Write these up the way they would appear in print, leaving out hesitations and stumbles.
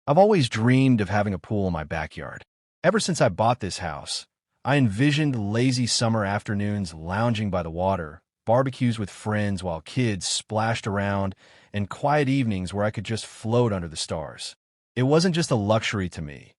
I've always dreamed of having a pool in my backyard. Ever since I bought this house, I envisioned lazy summer afternoons lounging by the water, barbecues with friends while kids splashed around, and quiet evenings where I could just float under the stars. It wasn't just a luxury to me.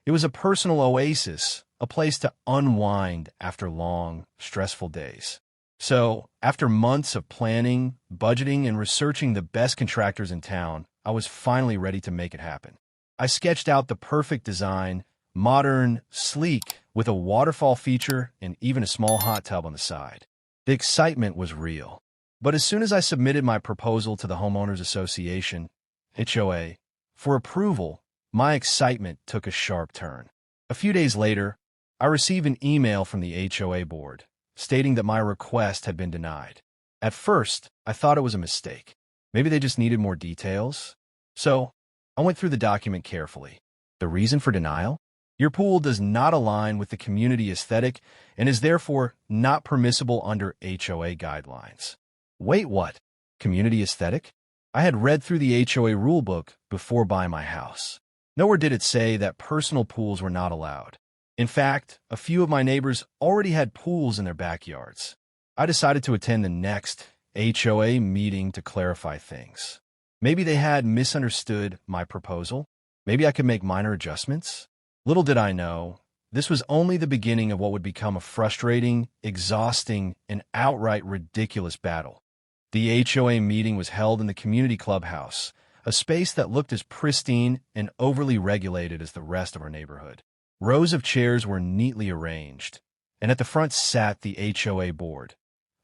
It was a personal oasis, a place to unwind after long, stressful days. So, after months of planning, budgeting, and researching the best contractors in town, I was finally ready to make it happen. I sketched out the perfect design, modern, sleek, with a waterfall feature and even a small hot tub on the side. The excitement was real. But as soon as I submitted my proposal to the Homeowners Association, HOA, for approval, my excitement took a sharp turn. A few days later, I received an email from the HOA board stating that my request had been denied. At first, I thought it was a mistake. Maybe they just needed more details. So, I went through the document carefully. The reason for denial? Your pool does not align with the community aesthetic and is therefore not permissible under HOA guidelines. Wait, what? Community aesthetic? I had read through the HOA rulebook before buying my house. Nowhere did it say that personal pools were not allowed. In fact, a few of my neighbors already had pools in their backyards. I decided to attend the next HOA meeting to clarify things. Maybe they had misunderstood my proposal. Maybe I could make minor adjustments. Little did I know, this was only the beginning of what would become a frustrating, exhausting, and outright ridiculous battle. The HOA meeting was held in the community clubhouse, a space that looked as pristine and overly regulated as the rest of our neighborhood. Rows of chairs were neatly arranged, and at the front sat the HOA board.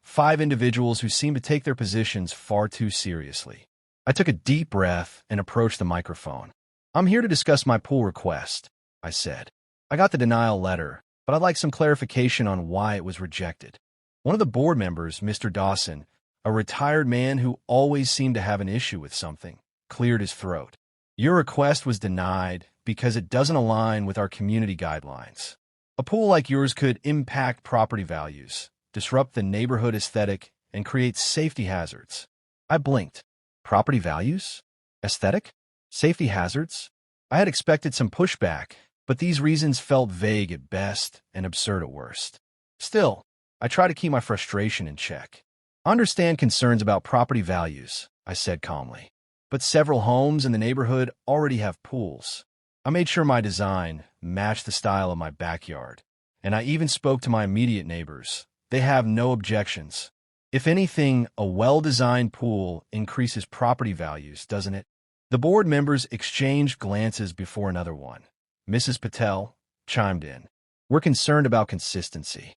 5 individuals who seemed to take their positions far too seriously. I took a deep breath and approached the microphone. "I'm here to discuss my pool request," I said. "I got the denial letter, but I'd like some clarification on why it was rejected." One of the board members, Mr. Dawson, a retired man who always seemed to have an issue with something, cleared his throat. "Your request was denied because it doesn't align with our community guidelines. A pool like yours could impact property values, disrupt the neighborhood aesthetic, and create safety hazards." I blinked. Property values? Aesthetic? Safety hazards? I had expected some pushback, but these reasons felt vague at best and absurd at worst. Still, I tried to keep my frustration in check. "I understand concerns about property values," I said calmly, "but several homes in the neighborhood already have pools. I made sure my design matched the style of my backyard, and I even spoke to my immediate neighbors. They have no objections. If anything, a well-designed pool increases property values, doesn't it?" The board members exchanged glances before another one. Mrs. Patel chimed in. "We're concerned about consistency.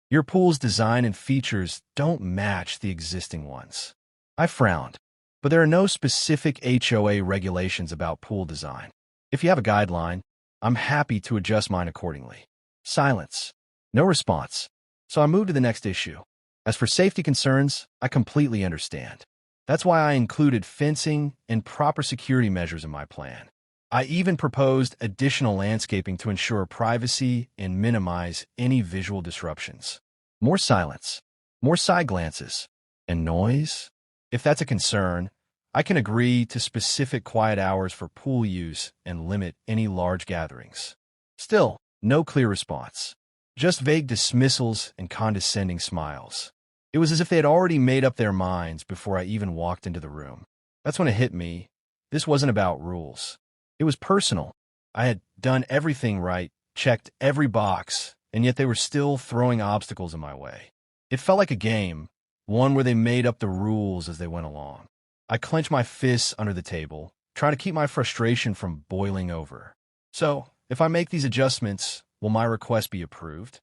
Your pool's design and features don't match the existing ones." I frowned, but there are no specific HOA regulations about pool design. If you have a guideline, I'm happy to adjust mine accordingly. Silence. No response. So I moved to the next issue. As for safety concerns, I completely understand. That's why I included fencing and proper security measures in my plan. I even proposed additional landscaping to ensure privacy and minimize any visual disruptions. More silence, more side glances, and noise? If that's a concern, I can agree to specific quiet hours for pool use and limit any large gatherings. Still, no clear response. Just vague dismissals and condescending smiles. It was as if they had already made up their minds before I even walked into the room. That's when it hit me. This wasn't about rules. It was personal. I had done everything right, checked every box, and yet they were still throwing obstacles in my way. It felt like a game, one where they made up the rules as they went along. I clenched my fists under the table, trying to keep my frustration from boiling over. "So, if I make these adjustments, will my request be approved?"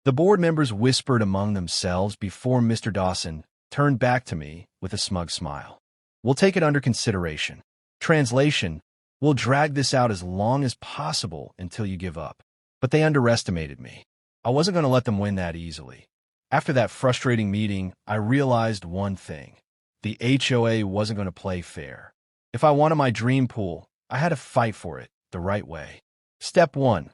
The board members whispered among themselves before Mr. Dawson turned back to me with a smug smile. "We'll take it under consideration." Translation: "We'll drag this out as long as possible until you give up." But they underestimated me. I wasn't going to let them win that easily. After that frustrating meeting, I realized one thing. The HOA wasn't going to play fair. If I wanted my dream pool, I had to fight for it the right way. Step 1.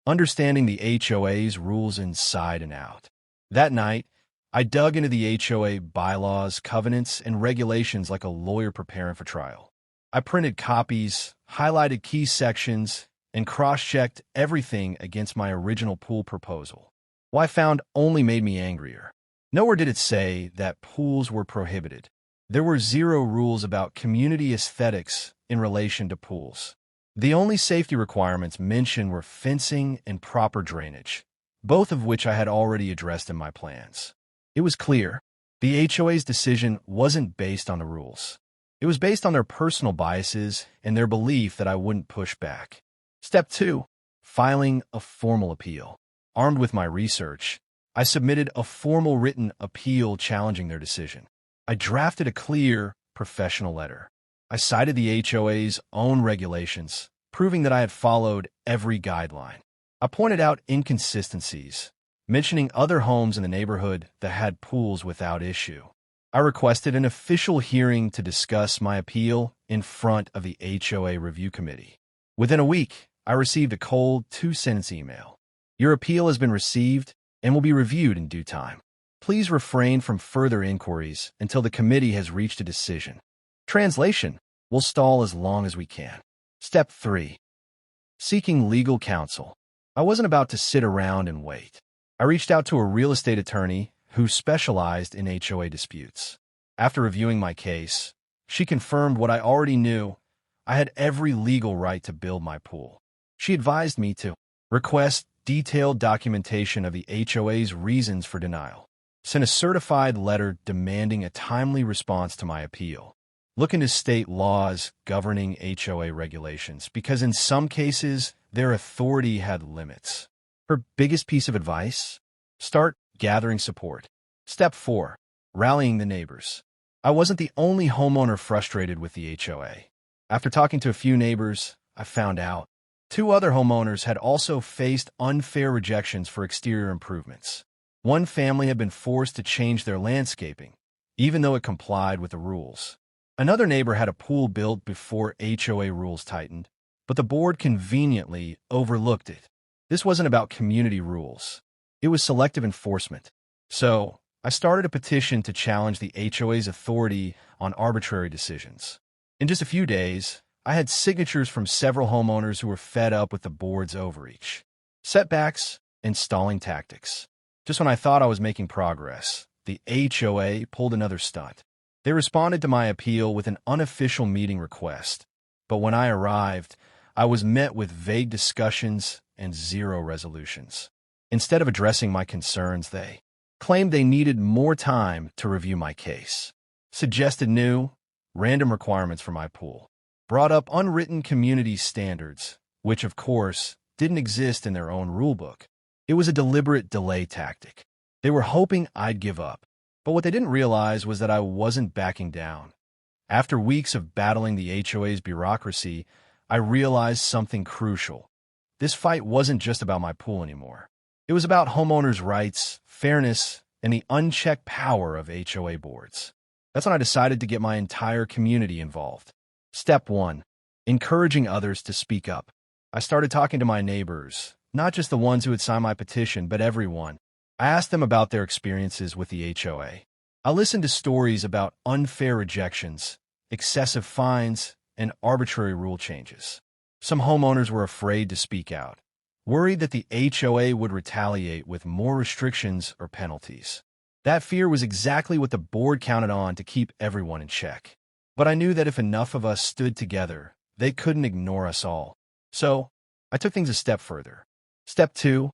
Understanding the HOA's rules inside and out. That night, I dug into the HOA bylaws, covenants, and regulations like a lawyer preparing for trial. I printed copies, highlighted key sections, and cross-checked everything against my original pool proposal. What I found only made me angrier. Nowhere did it say that pools were prohibited. There were zero rules about community aesthetics in relation to pools. The only safety requirements mentioned were fencing and proper drainage, both of which I had already addressed in my plans. It was clear. The HOA's decision wasn't based on the rules. It was based on their personal biases and their belief that I wouldn't push back. Step 2. Filing a formal appeal. Armed with my research, I submitted a formal written appeal challenging their decision. I drafted a clear, professional letter. I cited the HOA's own regulations, proving that I had followed every guideline. I pointed out inconsistencies, mentioning other homes in the neighborhood that had pools without issue. I requested an official hearing to discuss my appeal in front of the HOA review committee. Within a week, I received a cold 2-sentence email. Your appeal has been received and will be reviewed in due time. Please refrain from further inquiries until the committee has reached a decision. Translation: we'll stall as long as we can. Step 3. Seeking legal counsel. I wasn't about to sit around and wait. I reached out to a real estate attorney who specialized in HOA disputes. After reviewing my case, she confirmed what I already knew. I had every legal right to build my pool. She advised me to request detailed documentation of the HOA's reasons for denial, send a certified letter demanding a timely response to my appeal, look into state laws governing HOA regulations, because in some cases, their authority had limits. Her biggest piece of advice? Start gathering support. Step 4. Rallying the neighbors. I wasn't the only homeowner frustrated with the HOA. After talking to a few neighbors, I found out 2 other homeowners had also faced unfair rejections for exterior improvements. One family had been forced to change their landscaping, even though it complied with the rules. Another neighbor had a pool built before HOA rules tightened, but the board conveniently overlooked it. This wasn't about community rules. It was selective enforcement. So, I started a petition to challenge the HOA's authority on arbitrary decisions. In just a few days, I had signatures from several homeowners who were fed up with the board's overreach, setbacks, and stalling tactics. Just when I thought I was making progress, the HOA pulled another stunt. They responded to my appeal with an unofficial meeting request, but when I arrived, I was met with vague discussions and zero resolutions. Instead of addressing my concerns, they claimed they needed more time to review my case, suggested new, random requirements for my pool, brought up unwritten community standards, which, of course, didn't exist in their own rulebook. It was a deliberate delay tactic. They were hoping I'd give up, but what they didn't realize was that I wasn't backing down. After weeks of battling the HOA's bureaucracy, I realized something crucial. This fight wasn't just about my pool anymore. It was about homeowners' rights, fairness, and the unchecked power of HOA boards. That's when I decided to get my entire community involved. Step 1. Encouraging others to speak up. I started talking to my neighbors, not just the ones who had signed my petition, but everyone. I asked them about their experiences with the HOA. I listened to stories about unfair rejections, excessive fines, and arbitrary rule changes. Some homeowners were afraid to speak out, worried that the HOA would retaliate with more restrictions or penalties. That fear was exactly what the board counted on to keep everyone in check. But I knew that if enough of us stood together, they couldn't ignore us all. So, I took things a step further. Step 2.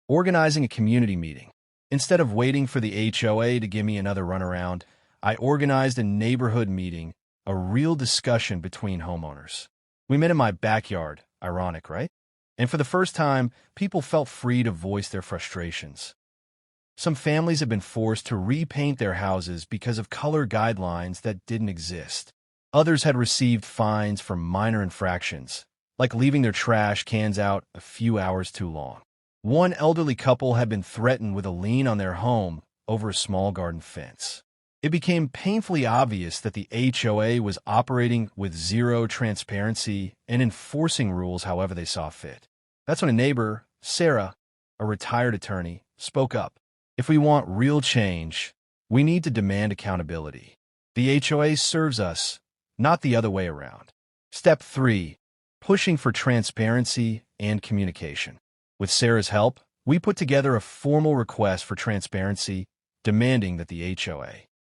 Organizing a community meeting. Instead of waiting for the HOA to give me another runaround, I organized a neighborhood meeting, a real discussion between homeowners. We met in my backyard, ironic, right? And for the first time, people felt free to voice their frustrations. Some families have been forced to repaint their houses because of color guidelines that didn't exist. Others had received fines for minor infractions, like leaving their trash cans out a few hours too long. One elderly couple had been threatened with a lien on their home over a small garden fence. It became painfully obvious that the HOA was operating with zero transparency and enforcing rules however they saw fit. That's when a neighbor, Sarah, a retired attorney, spoke up. If we want real change, we need to demand accountability. The HOA serves us, not the other way around. Step 3. pushing for transparency and communication. With Sarah's help, we put together a formal request for transparency, demanding that the HOA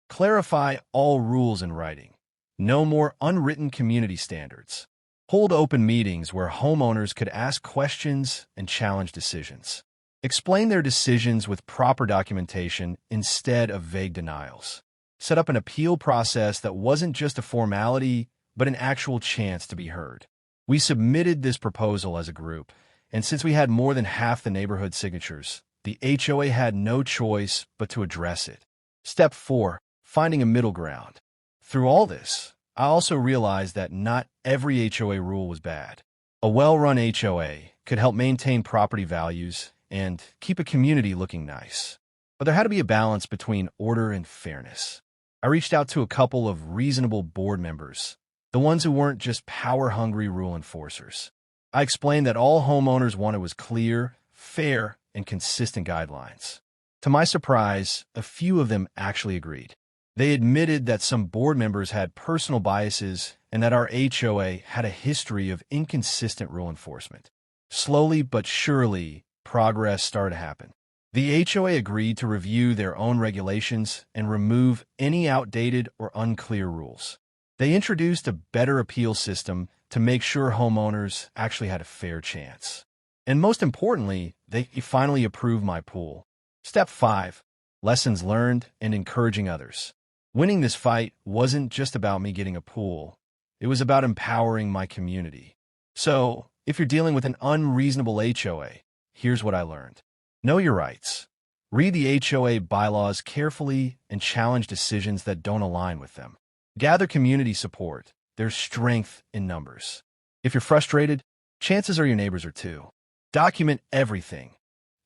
clarify all rules in writing. No more unwritten community standards. Hold open meetings where homeowners could ask questions and challenge decisions. Explain their decisions with proper documentation instead of vague denials. Set up an appeal process that wasn't just a formality, but an actual chance to be heard. We submitted this proposal as a group, and since we had more than half the neighborhood signatures, the HOA had no choice but to address it. Step 4. Finding a middle ground. Through all this, I also realized that not every HOA rule was bad. A well-run HOA could help maintain property values and keep a community looking nice. But there had to be a balance between order and fairness. I reached out to a couple of reasonable board members, the ones who weren't just power-hungry rule enforcers. I explained that all homeowners wanted was clear, fair, and consistent guidelines. To my surprise, a few of them actually agreed. They admitted that some board members had personal biases and that our HOA had a history of inconsistent rule enforcement. Slowly but surely, progress started to happen. The HOA agreed to review their own regulations and remove any outdated or unclear rules. They introduced a better appeal system to make sure homeowners actually had a fair chance. And most importantly, they finally approved my pool. Step 5. Lessons learned and encouraging others. Winning this fight wasn't just about me getting a pool. It was about empowering my community. So, if you're dealing with an unreasonable HOA, here's what I learned. Know your rights. Read the HOA bylaws carefully and challenge decisions that don't align with them. Gather community support. There's strength in numbers. If you're frustrated, chances are your neighbors are too. Document everything.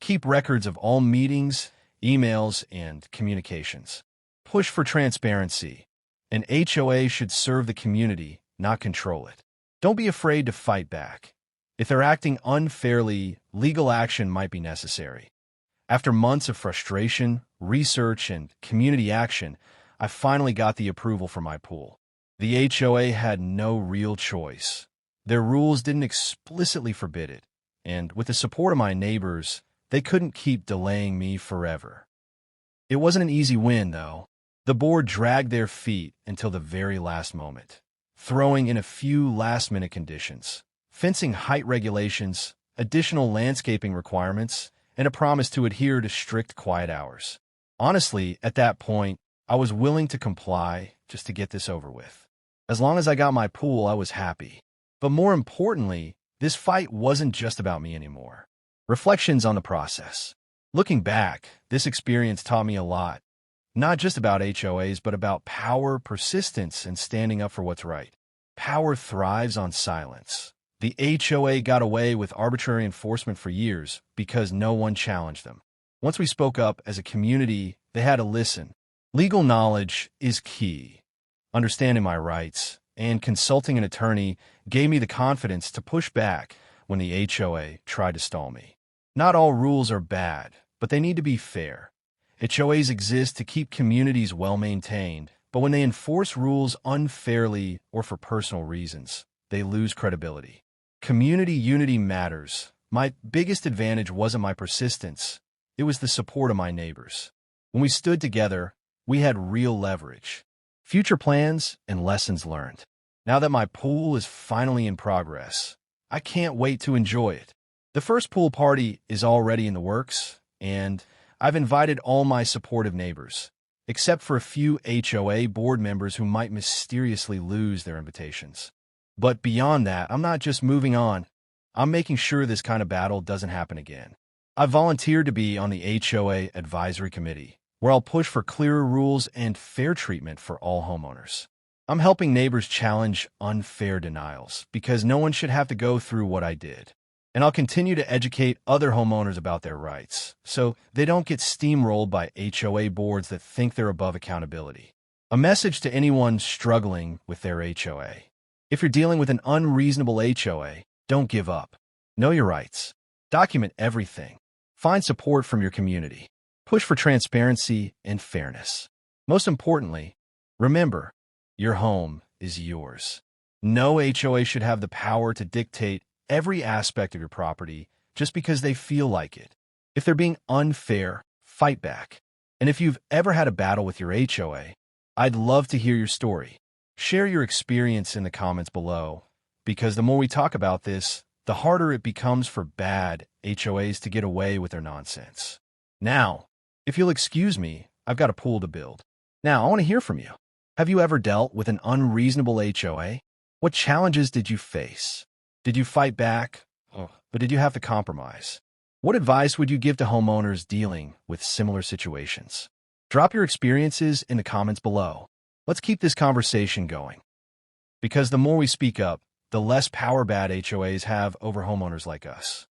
Keep records of all meetings, emails, and communications. Push for transparency. An HOA should serve the community, not control it. Don't be afraid to fight back. If they're acting unfairly, legal action might be necessary. After months of frustration, research, and community action, I finally got the approval for my pool. The HOA had no real choice. Their rules didn't explicitly forbid it, and with the support of my neighbors, they couldn't keep delaying me forever. It wasn't an easy win, though. The board dragged their feet until the very last moment, throwing in a few last-minute conditions, fencing height regulations, additional landscaping requirements, and a promise to adhere to strict quiet hours. Honestly, at that point, I was willing to comply just to get this over with. As long as I got my pool, I was happy. But more importantly, this fight wasn't just about me anymore. Reflections on the process. Looking back, this experience taught me a lot. Not just about HOAs, but about power, persistence, and standing up for what's right. Power thrives on silence. The HOA got away with arbitrary enforcement for years because no one challenged them. Once we spoke up as a community, they had to listen. Legal knowledge is key. Understanding my rights and consulting an attorney gave me the confidence to push back when the HOA tried to stall me. Not all rules are bad, but they need to be fair. HOAs exist to keep communities well-maintained, but when they enforce rules unfairly or for personal reasons, they lose credibility. Community unity matters. My biggest advantage wasn't my persistence. It was the support of my neighbors. When we stood together, we had real leverage. Future plans and lessons learned. Now that my pool is finally in progress, I can't wait to enjoy it. The first pool party is already in the works, and I've invited all my supportive neighbors, except for a few HOA board members who might mysteriously lose their invitations. But beyond that, I'm not just moving on. I'm making sure this kind of battle doesn't happen again. I volunteered to be on the HOA advisory committee, where I'll push for clearer rules and fair treatment for all homeowners. I'm helping neighbors challenge unfair denials because no one should have to go through what I did. And I'll continue to educate other homeowners about their rights so they don't get steamrolled by HOA boards that think they're above accountability. A message to anyone struggling with their HOA. If you're dealing with an unreasonable HOA, don't give up. Know your rights. Document everything. Find support from your community. Push for transparency and fairness. Most importantly, remember, your home is yours. No HOA should have the power to dictate every aspect of your property just because they feel like it. If they're being unfair, fight back. And if you've ever had a battle with your HOA, I'd love to hear your story. Share your experience in the comments below, because the more we talk about this, the harder it becomes for bad HOAs to get away with their nonsense. Now, if you'll excuse me, I've got a pool to build. Now, I want to hear from you. Have you ever dealt with an unreasonable HOA? What challenges did you face? Did you fight back? But did you have to compromise? What advice would you give to homeowners dealing with similar situations? Drop your experiences in the comments below. Let's keep this conversation going. Because the more we speak up, the less power bad HOAs have over homeowners like us.